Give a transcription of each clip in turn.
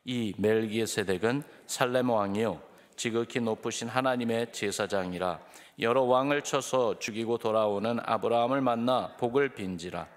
이 멜기세덱은 살렘 왕이요 지극히 높으신 하나님의 제사장이라. 여러 왕을 쳐서 죽이고 돌아오는 아브라함을 만나 복을 빈지라.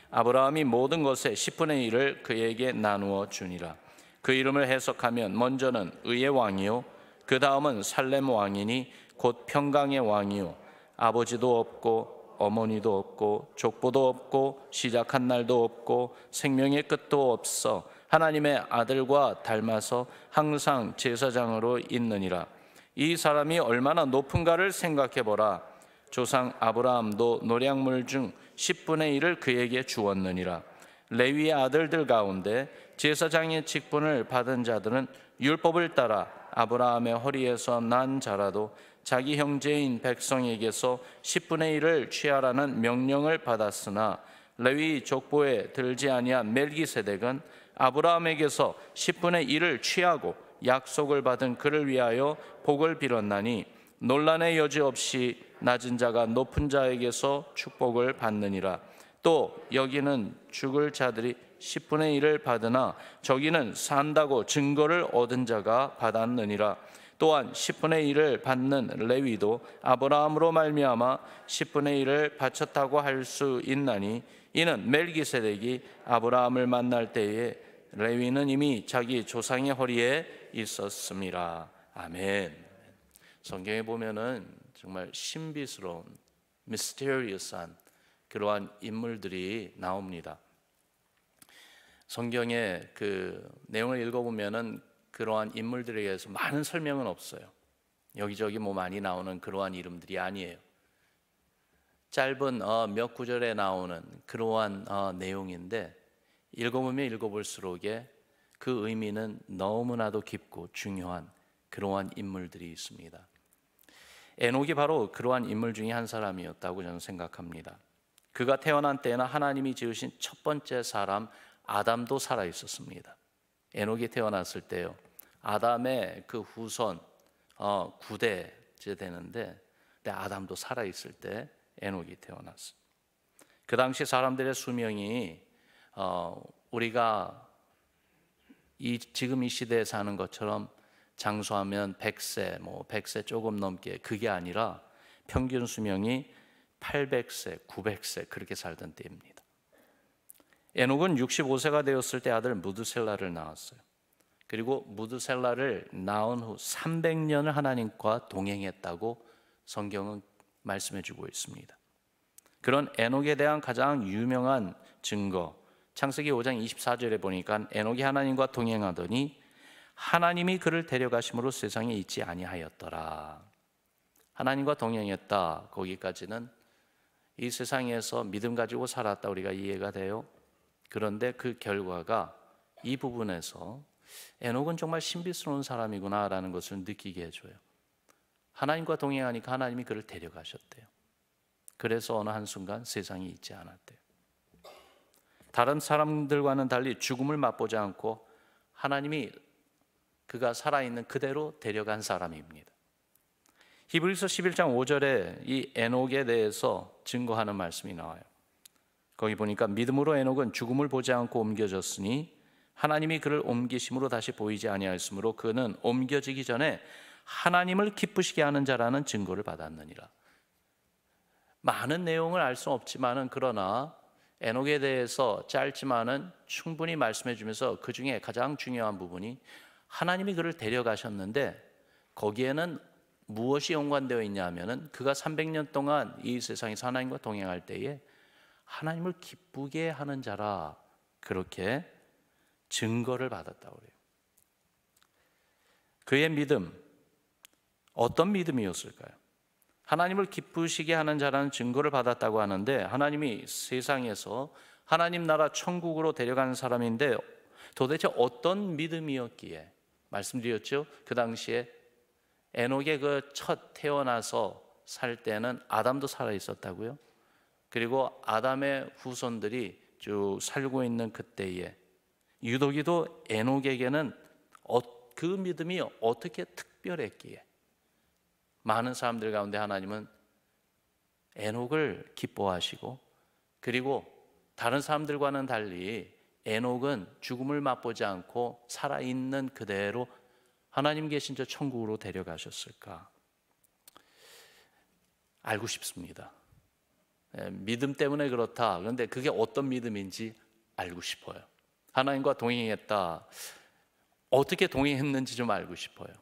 아브라함이 모든 것의 10분의 1을 그에게 나누어 주니라. 그 이름을 해석하면 먼저는 의의 왕이요 그 다음은 살렘 왕이니 곧 평강의 왕이요 아버지도 없고 어머니도 없고 족보도 없고 시작한 날도 없고 생명의 끝도 없어 하나님의 아들과 닮아서 항상 제사장으로 있느니라. 이 사람이 얼마나 높은가를 생각해 보라. 조상 아브라함도 노량물 중 10분의 1을 그에게 주었느니라. 레위의 아들들 가운데 제사장의 직분을 받은 자들은 율법을 따라 아브라함의 허리에서 난 자라도 자기 형제인 백성에게서 10분의 1을 취하라는 명령을 받았으나 레위 족보에 들지 아니한 멜기세덱은 아브라함에게서 10분의 1을 취하고 약속을 받은 그를 위하여 복을 빌었나니 논란의 여지 없이 낮은 자가 높은 자에게서 축복을 받느니라. 또 여기는 죽을 자들이 10분의 1을 받으나 저기는 산다고 증거를 얻은 자가 받았느니라. 또한 10분의 1을 받는 레위도 아브라함으로 말미암아 10분의 1을 바쳤다고 할 수 있나니 이는 멜기세덱이 아브라함을 만날 때에 레위는 이미 자기 조상의 허리에 있었습니다. 아멘. 성경에 보면은 정말 신비스러운 미스테리어스한 그러한 인물들이 나옵니다. 성경의 그 내용을 읽어보면은 그러한 인물들에 대해서 많은 설명은 없어요. 여기저기 뭐 많이 나오는 그러한 이름들이 아니에요. 짧은 몇 구절에 나오는 그러한 내용인데 읽어보면 읽어볼수록에 그 의미는 너무나도 깊고 중요한 그러한 인물들이 있습니다. 에녹이 바로 그러한 인물 중에 한 사람이었다고 저는 생각합니다. 그가 태어난 때에는 하나님이 지으신 첫 번째 사람 아담도 살아 있었습니다. 에녹이 태어났을 때요, 아담의 그 후손 9대째 되는데 아담도 살아 있을 때 에녹이 태어났어요. 그 당시 사람들의 수명이 우리가 지금 이 시대에 사는 것처럼 장수하면 100세, 100세 조금 넘게, 그게 아니라 평균 수명이 800세, 900세 그렇게 살던 때입니다. 에녹은 65세가 되었을 때 아들 무드셀라를 낳았어요. 그리고 무드셀라를 낳은 후 300년을 하나님과 동행했다고 성경은 말씀해 주고 있습니다. 그런 에녹에 대한 가장 유명한 증거, 창세기 5장 24절에 보니까 에녹이 하나님과 동행하더니 하나님이 그를 데려가심으로 세상에 있지 아니하였더라. 하나님과 동행했다, 거기까지는 이 세상에서 믿음 가지고 살았다, 우리가 이해가 돼요. 그런데 그 결과가 이 부분에서 에녹은 정말 신비스러운 사람이구나라는 것을 느끼게 해줘요. 하나님과 동행하니까 하나님이 그를 데려가셨대요. 그래서 어느 한순간 세상에 있지 않았대요. 다른 사람들과는 달리 죽음을 맛보지 않고 하나님이 그가 살아있는 그대로 데려간 사람입니다. 히브리서 11장 5절에 이 에녹에 대해서 증거하는 말씀이 나와요. 거기 보니까 믿음으로 에녹은 죽음을 보지 않고 옮겨졌으니 하나님이 그를 옮기심으로 다시 보이지 아니하였으므로 그는 옮겨지기 전에 하나님을 기쁘시게 하는 자라는 증거를 받았느니라. 많은 내용을 알 수 없지만은 그러나 에녹에 대해서 짧지만은 충분히 말씀해 주면서 그 중에 가장 중요한 부분이 하나님이 그를 데려가셨는데 거기에는 무엇이 연관되어 있냐 하면은 그가 300년 동안 이 세상에서 하나님과 동행할 때에 하나님을 기쁘게 하는 자라, 그렇게 증거를 받았다고 그래요. 그의 믿음, 어떤 믿음이었을까요? 하나님을 기쁘시게 하는 자라는 증거를 받았다고 하는데 하나님이 세상에서 하나님 나라 천국으로 데려가는 사람인데 도대체 어떤 믿음이었기에, 말씀드렸죠? 그 당시에 에녹의 그 첫 태어나서 살 때는 아담도 살아 있었다고요. 그리고 아담의 후손들이 쭉 살고 있는 그때에 유독이도 에녹에게는 그 믿음이 어떻게 특별했기에 많은 사람들 가운데 하나님은 에녹을 기뻐하시고, 그리고 다른 사람들과는 달리 에녹은 죽음을 맛보지 않고 살아있는 그대로 하나님 계신 저 천국으로 데려가셨을까? 알고 싶습니다. 믿음 때문에 그렇다. 그런데 그게 어떤 믿음인지 알고 싶어요. 하나님과 동행했다. 어떻게 동행했는지 좀 알고 싶어요.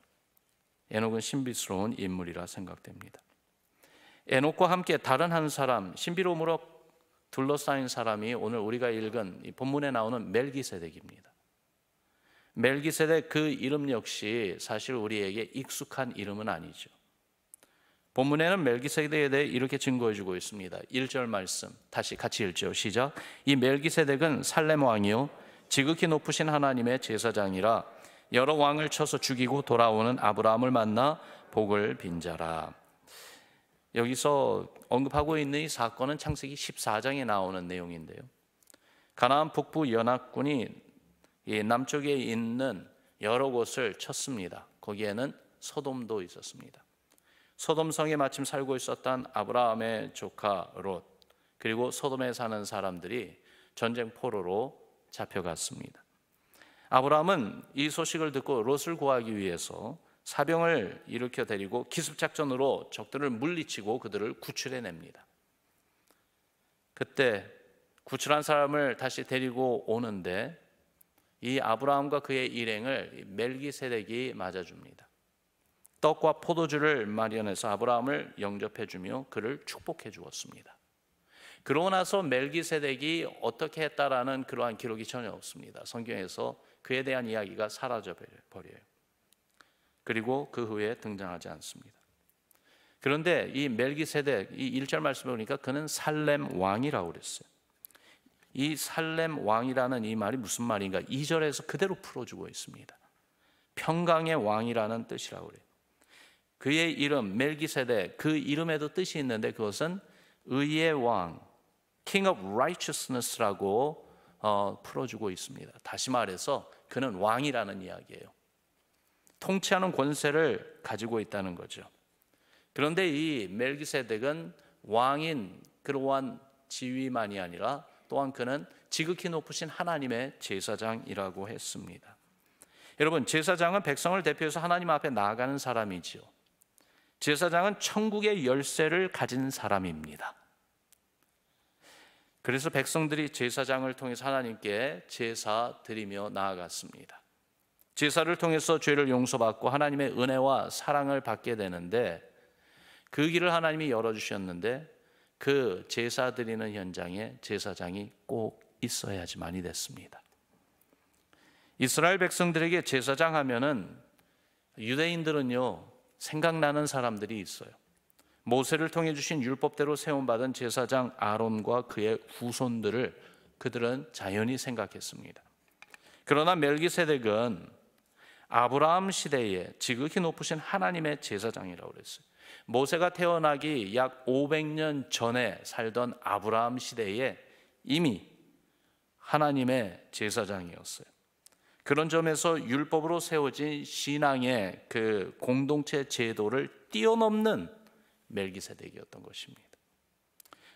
에녹은 신비스러운 인물이라 생각됩니다. 에녹과 함께 다른 한 사람, 신비로움으로 둘러싸인 사람이 오늘 우리가 읽은 이 본문에 나오는 멜기세덱입니다. 멜기세덱 그 이름 역시 사실 우리에게 익숙한 이름은 아니죠. 본문에는 멜기세덱에 대해 이렇게 증거해 주고 있습니다. 1절 말씀 다시 같이 읽죠. 시작. 이 멜기세덱은 살렘 왕이요 지극히 높으신 하나님의 제사장이라 여러 왕을 쳐서 죽이고 돌아오는 아브라함을 만나 복을 빈 자라. 여기서 언급하고 있는 이 사건은 창세기 14장에 나오는 내용인데요. 가나안 북부 연합군이 남쪽에 있는 여러 곳을 쳤습니다. 거기에는 소돔도 있었습니다. 소돔성에 마침 살고 있었던 아브라함의 조카 롯, 그리고 소돔에 사는 사람들이 전쟁 포로로 잡혀갔습니다. 아브라함은 이 소식을 듣고 롯을 구하기 위해서 사병을 일으켜 데리고 기습작전으로 적들을 물리치고 그들을 구출해냅니다. 그때 구출한 사람을 다시 데리고 오는데 이 아브라함과 그의 일행을 멜기세덱이 맞아줍니다. 떡과 포도주를 마련해서 아브라함을 영접해 주며 그를 축복해 주었습니다. 그러고 나서 멜기세덱이 어떻게 했다라는 그러한 기록이 전혀 없습니다. 성경에서 그에 대한 이야기가 사라져 버려요. 그리고 그 후에 등장하지 않습니다. 그런데 이 멜기세덱, 이 1절 말씀을 보니까 그는 살렘 왕이라고 그랬어요. 이 살렘 왕이라는 이 말이 무슨 말인가? 2절에서 그대로 풀어주고 있습니다. 평강의 왕이라는 뜻이라고 그래요. 그의 이름 멜기세덱, 그 이름에도 뜻이 있는데 그것은 의의 왕, King of Righteousness라고 풀어주고 있습니다. 다시 말해서 그는 왕이라는 이야기예요. 통치하는 권세를 가지고 있다는 거죠. 그런데 이 멜기세덱은 왕인 그러한 지위만이 아니라 또한 그는 지극히 높으신 하나님의 제사장이라고 했습니다. 여러분, 제사장은 백성을 대표해서 하나님 앞에 나아가는 사람이지요. 제사장은 천국의 열쇠를 가진 사람입니다. 그래서 백성들이 제사장을 통해서 하나님께 제사 드리며 나아갔습니다. 제사를 통해서 죄를 용서받고 하나님의 은혜와 사랑을 받게 되는데 그 길을 하나님이 열어주셨는데 그 제사 드리는 현장에 제사장이 꼭 있어야지만이 됐습니다. 이스라엘 백성들에게 제사장 하면은 유대인들은요 생각나는 사람들이 있어요. 모세를 통해 주신 율법대로 세움받은 제사장 아론과 그의 후손들을 그들은 자연히 생각했습니다. 그러나 멜기세덱은 아브라함 시대에 지극히 높으신 하나님의 제사장이라고 그랬어요. 모세가 태어나기 약 500년 전에 살던 아브라함 시대에 이미 하나님의 제사장이었어요. 그런 점에서 율법으로 세워진 신앙의 그 공동체 제도를 뛰어넘는 멜기세덱이었던 것입니다.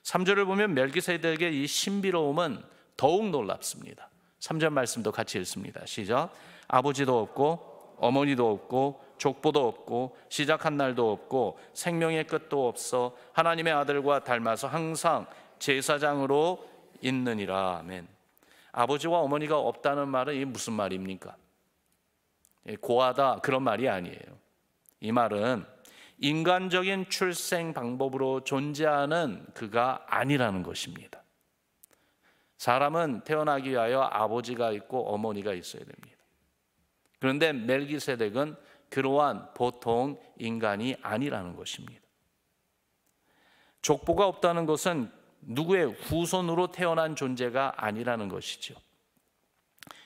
3절을 보면 멜기세덱의 이 신비로움은 더욱 놀랍습니다. 3절 말씀도 같이 읽습니다. 시작. 아버지도 없고 어머니도 없고 족보도 없고 시작한 날도 없고 생명의 끝도 없어 하나님의 아들과 닮아서 항상 제사장으로 있느니라. 아멘. 아버지와 어머니가 없다는 말은 이게 무슨 말입니까? 고하다 그런 말이 아니에요. 이 말은 인간적인 출생 방법으로 존재하는 그가 아니라는 것입니다. 사람은 태어나기 위하여 아버지가 있고 어머니가 있어야 됩니다. 그런데 멜기세덱은 그러한 보통 인간이 아니라는 것입니다. 족보가 없다는 것은 누구의 후손으로 태어난 존재가 아니라는 것이죠.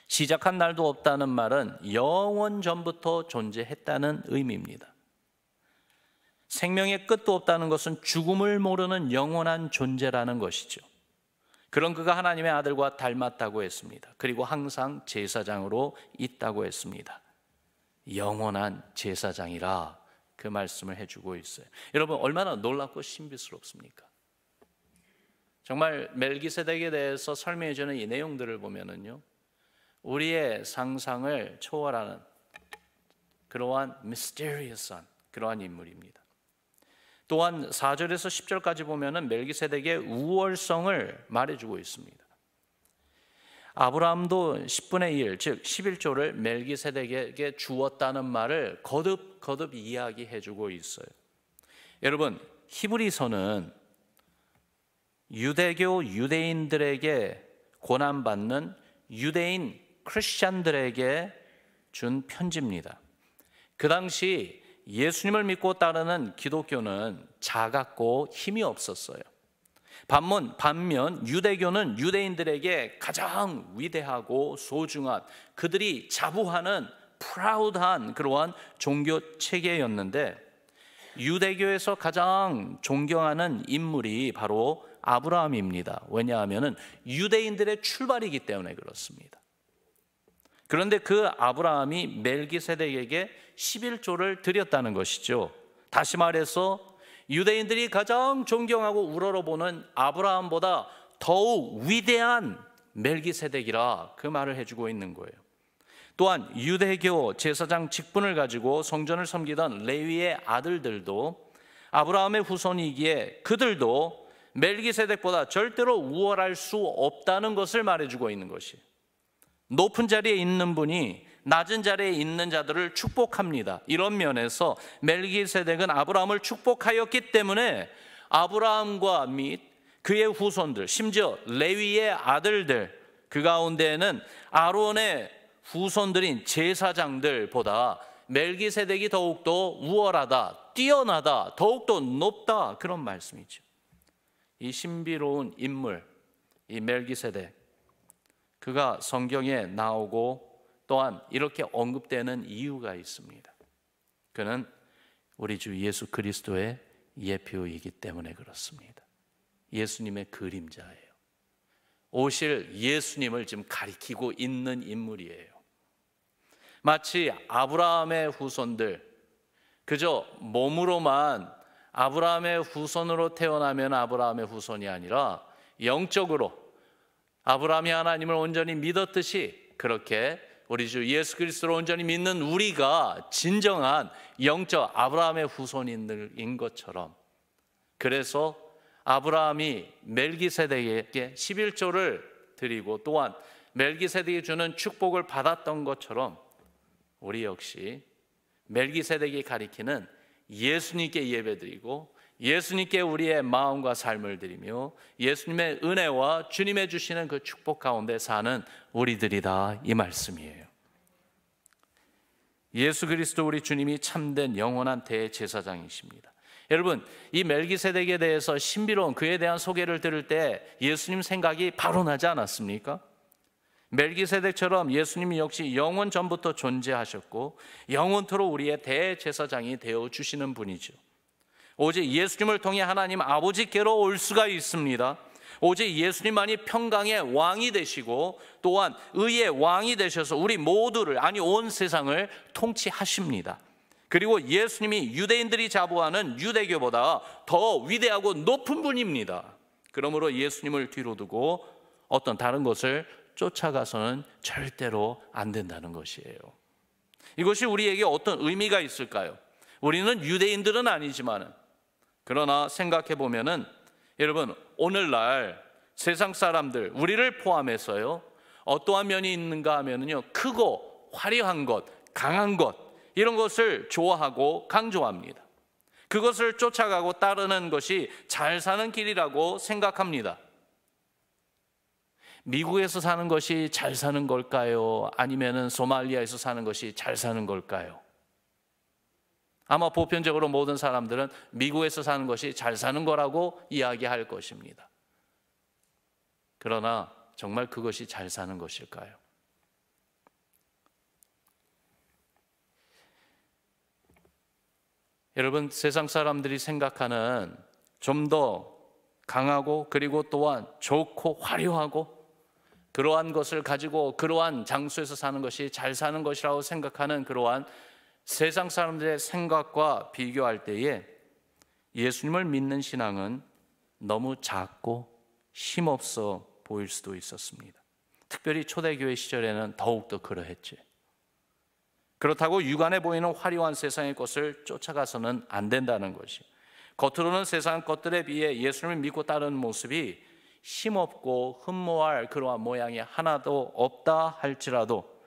시작한 날도 없다는 말은 영원 전부터 존재했다는 의미입니다. 생명의 끝도 없다는 것은 죽음을 모르는 영원한 존재라는 것이죠. 그런 그가 하나님의 아들과 닮았다고 했습니다. 그리고 항상 제사장으로 있다고 했습니다. 영원한 제사장이라 그 말씀을 해주고 있어요. 여러분 얼마나 놀랍고 신비스럽습니까? 정말 멜기세덱에 대해서 설명해주는 이 내용들을 보면은요, 우리의 상상을 초월하는 그러한 mysterious한 그러한 인물입니다. 또한 4절에서 10절까지 보면은 멜기세덱의 우월성을 말해주고 있습니다. 아브라함도 10분의 1, 즉 11조를 멜기세덱에게 주었다는 말을 거듭 이야기해주고 있어요. 여러분, 히브리서는 유대교 유대인들에게 고난받는 유대인 크리스찬들에게 준 편지입니다. 그 당시 예수님을 믿고 따르는 기독교는 작았고 힘이 없었어요. 반면 유대교는 유대인들에게 가장 위대하고 소중한, 그들이 자부하는 프라우드한 그러한 종교 체계였는데, 유대교에서 가장 존경하는 인물이 바로 아브라함입니다. 왜냐하면 유대인들의 출발이기 때문에 그렇습니다. 그런데 그 아브라함이 멜기세덱에게 11조를 드렸다는 것이죠. 다시 말해서 유대인들이 가장 존경하고 우러러보는 아브라함보다 더욱 위대한 멜기세덱이라 그 말을 해주고 있는 거예요. 또한 유대교 제사장 직분을 가지고 성전을 섬기던 레위의 아들들도 아브라함의 후손이기에 그들도 멜기세덱보다 절대로 우월할 수 없다는 것을 말해주고 있는 것이, 높은 자리에 있는 분이 낮은 자리에 있는 자들을 축복합니다. 이런 면에서 멜기세덱은 아브라함을 축복하였기 때문에 아브라함과 및 그의 후손들, 심지어 레위의 아들들, 그 가운데에는 아론의 후손들인 제사장들보다 멜기세덱이 더욱더 우월하다, 뛰어나다, 더욱더 높다, 그런 말씀이죠. 이 신비로운 인물, 이 멜기세덱, 그가 성경에 나오고 또한 이렇게 언급되는 이유가 있습니다. 그는 우리 주 예수 그리스도의 예표이기 때문에 그렇습니다. 예수님의 그림자예요. 오실 예수님을 지금 가리키고 있는 인물이에요. 마치 아브라함의 후손들, 그저 몸으로만 아브라함의 후손으로 태어나면 아브라함의 후손이 아니라 영적으로 아브라함이 하나님을 온전히 믿었듯이 그렇게 우리 주 예수 그리스도를 온전히 믿는 우리가 진정한 영적 아브라함의 후손인 것처럼, 그래서 아브라함이 멜기세덱에게 11조를 드리고 또한 멜기세덱이 주는 축복을 받았던 것처럼 우리 역시 멜기세덱이 가리키는 예수님께 예배드리고 예수님께 우리의 마음과 삶을 드리며 예수님의 은혜와 주님의 주시는 그 축복 가운데 사는 우리들이다, 이 말씀이에요. 예수 그리스도 우리 주님이 참된 영원한 대제사장이십니다. 여러분, 이 멜기세덱에 대해서 신비로운 그에 대한 소개를 들을 때 예수님 생각이 바로 나지 않았습니까? 멜기세덱처럼 예수님 역시 영원 전부터 존재하셨고 영원토록 우리의 대제사장이 되어주시는 분이죠. 오직 예수님을 통해 하나님 아버지께로 올 수가 있습니다. 오직 예수님만이 평강의 왕이 되시고 또한 의의 왕이 되셔서 우리 모두를, 아니 온 세상을 통치하십니다. 그리고 예수님이 유대인들이 자부하는 유대교보다 더 위대하고 높은 분입니다. 그러므로 예수님을 뒤로 두고 어떤 다른 것을 쫓아가서는 절대로 안 된다는 것이에요. 이것이 우리에게 어떤 의미가 있을까요? 우리는 유대인들은 아니지만, 그러나 생각해 보면은 여러분, 오늘날 세상 사람들, 우리를 포함해서요, 어떠한 면이 있는가 하면은요, 크고 화려한 것, 강한 것, 이런 것을 좋아하고 강조합니다. 그것을 쫓아가고 따르는 것이 잘 사는 길이라고 생각합니다. 미국에서 사는 것이 잘 사는 걸까요? 아니면은 소말리아에서 사는 것이 잘 사는 걸까요? 아마 보편적으로 모든 사람들은 미국에서 사는 것이 잘 사는 거라고 이야기할 것입니다. 그러나 정말 그것이 잘 사는 것일까요? 여러분, 세상 사람들이 생각하는 좀 더 강하고 그리고 또한 좋고 화려하고 그러한 것을 가지고 그러한 장소에서 사는 것이 잘 사는 것이라고 생각하는 그러한 세상 사람들의 생각과 비교할 때에 예수님을 믿는 신앙은 너무 작고 힘없어 보일 수도 있었습니다. 특별히 초대교회 시절에는 더욱더 그러했지. 그렇다고 육안에 보이는 화려한 세상의 것을 쫓아가서는 안 된다는 것이, 겉으로는 세상 것들에 비해 예수님을 믿고 따르는 모습이 힘없고 흠모할 그러한 모양이 하나도 없다 할지라도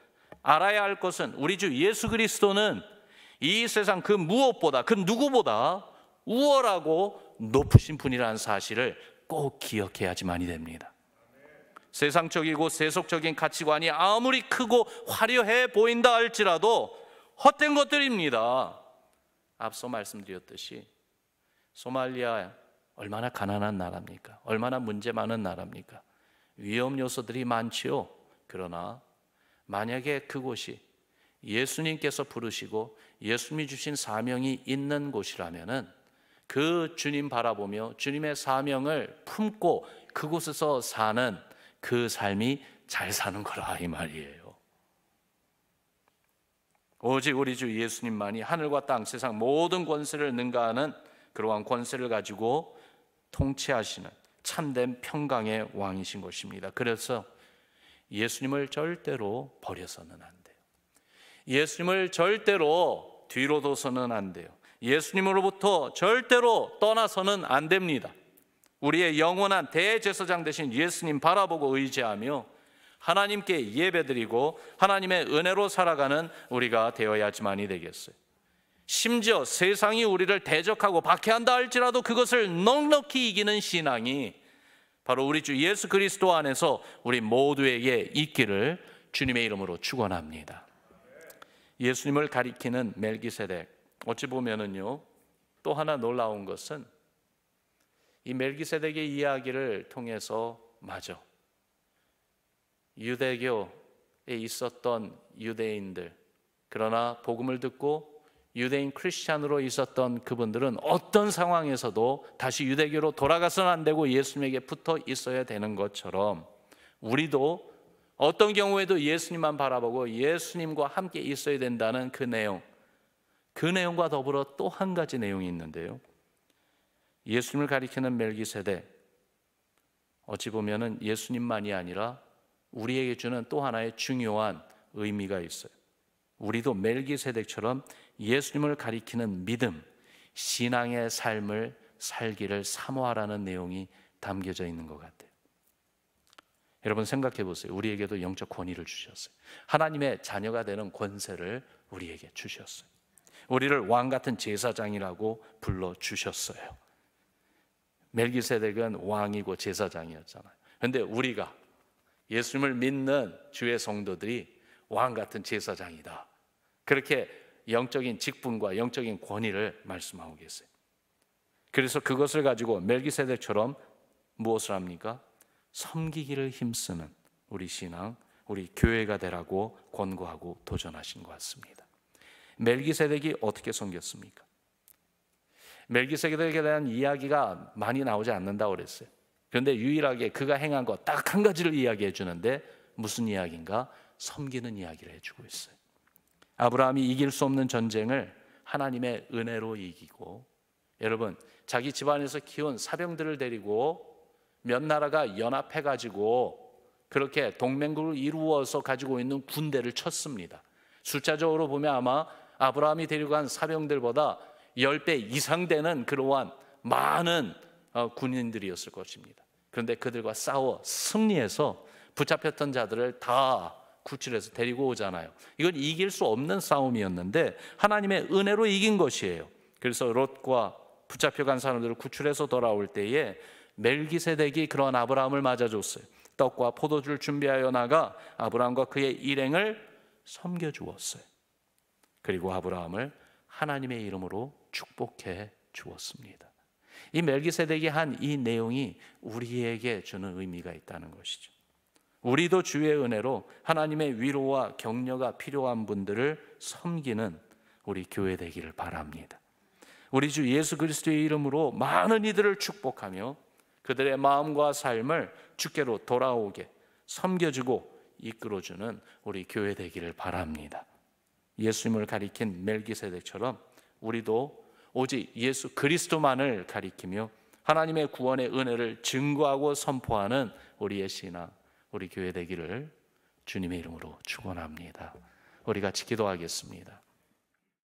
알아야 할 것은 우리 주 예수 그리스도는 이 세상 그 무엇보다, 그 누구보다 우월하고 높으신 분이라는 사실을 꼭 기억해야지만이 됩니다. 세상적이고 세속적인 가치관이 아무리 크고 화려해 보인다 할지라도 헛된 것들입니다. 앞서 말씀드렸듯이 소말리아 얼마나 가난한 나라입니까? 얼마나 문제 많은 나라입니까? 위험 요소들이 많지요. 그러나 만약에 그곳이 예수님께서 부르시고 예수님이 주신 사명이 있는 곳이라면은 그 주님 바라보며 주님의 사명을 품고 그곳에서 사는 그 삶이 잘 사는 거라 이 말이에요. 오직 우리 주 예수님만이 하늘과 땅 세상 모든 권세를 능가하는 그러한 권세를 가지고 통치하시는 참된 평강의 왕이신 것입니다. 그래서 예수님을 절대로 버려서는 안 돼요. 예수님을 절대로 뒤로 둬서는 안 돼요. 예수님으로부터 절대로 떠나서는 안 됩니다. 우리의 영원한 대제사장 되신 예수님 바라보고 의지하며 하나님께 예배드리고 하나님의 은혜로 살아가는 우리가 되어야지만이 되겠어요. 심지어 세상이 우리를 대적하고 박해한다 할지라도 그것을 넉넉히 이기는 신앙이 바로 우리 주 예수 그리스도 안에서 우리 모두에게 있기를 주님의 이름으로 축원합니다. 예수님을 가리키는 멜기세덱, 어찌 보면은요, 또 하나 놀라운 것은 이 멜기세덱의 이야기를 통해서 마저 유대교에 있었던 유대인들, 그러나 복음을 듣고 유대인 크리스찬으로 있었던 그분들은 어떤 상황에서도 다시 유대교로 돌아가서는 안 되고 예수님에게 붙어 있어야 되는 것처럼 우리도 어떤 경우에도 예수님만 바라보고 예수님과 함께 있어야 된다는 그 내용, 그 내용과 더불어 또 한 가지 내용이 있는데요, 예수님을 가리키는 멜기세덱, 어찌 보면은 예수님만이 아니라 우리에게 주는 또 하나의 중요한 의미가 있어요. 우리도 멜기세덱처럼 예수님을 가리키는 믿음, 신앙의 삶을 살기를 사모하라는 내용이 담겨져 있는 것 같아요. 여러분 생각해 보세요. 우리에게도 영적 권위를 주셨어요. 하나님의 자녀가 되는 권세를 우리에게 주셨어요. 우리를 왕 같은 제사장이라고 불러주셨어요. 멜기세덱은 왕이고 제사장이었잖아요. 그런데 우리가 예수님을 믿는 주의 성도들이 왕 같은 제사장이다, 그렇게 영적인 직분과 영적인 권위를 말씀하고 계세요. 그래서 그것을 가지고 멜기세덱처럼 무엇을 합니까? 섬기기를 힘쓰는 우리 신앙, 우리 교회가 되라고 권고하고 도전하신 것 같습니다. 멜기세덱이 어떻게 섬겼습니까? 멜기세덱에 대한 이야기가 많이 나오지 않는다고 그랬어요. 그런데 유일하게 그가 행한 것 딱 한 가지를 이야기해 주는데 무슨 이야기인가? 섬기는 이야기를 해주고 있어요. 아브라함이 이길 수 없는 전쟁을 하나님의 은혜로 이기고, 여러분 자기 집안에서 키운 사병들을 데리고 몇 나라가 연합해가지고 그렇게 동맹국을 이루어서 가지고 있는 군대를 쳤습니다. 숫자적으로 보면 아마 아브라함이 데리고 간 사병들보다 10배 이상 되는 그러한 많은 군인들이었을 것입니다. 그런데 그들과 싸워 승리해서 붙잡혔던 자들을 다 구출해서 데리고 오잖아요. 이건 이길 수 없는 싸움이었는데 하나님의 은혜로 이긴 것이에요. 그래서 롯과 붙잡혀간 사람들을 구출해서 돌아올 때에 멜기세덱이 그런 아브라함을 맞아줬어요. 떡과 포도주를 준비하여 나가 아브라함과 그의 일행을 섬겨주었어요. 그리고 아브라함을 하나님의 이름으로 축복해 주었습니다. 이 멜기세덱이 한 이 내용이 우리에게 주는 의미가 있다는 것이죠. 우리도 주의 은혜로 하나님의 위로와 격려가 필요한 분들을 섬기는 우리 교회 되기를 바랍니다. 우리 주 예수 그리스도의 이름으로 많은 이들을 축복하며 그들의 마음과 삶을 주께로 돌아오게 섬겨주고 이끌어주는 우리 교회 되기를 바랍니다. 예수님을 가리킨 멜기세덱처럼 우리도 오직 예수 그리스도만을 가리키며 하나님의 구원의 은혜를 증거하고 선포하는 우리의 신앙, 우리 교회 되기를 주님의 이름으로 축원합니다. 우리 같이 기도하겠습니다.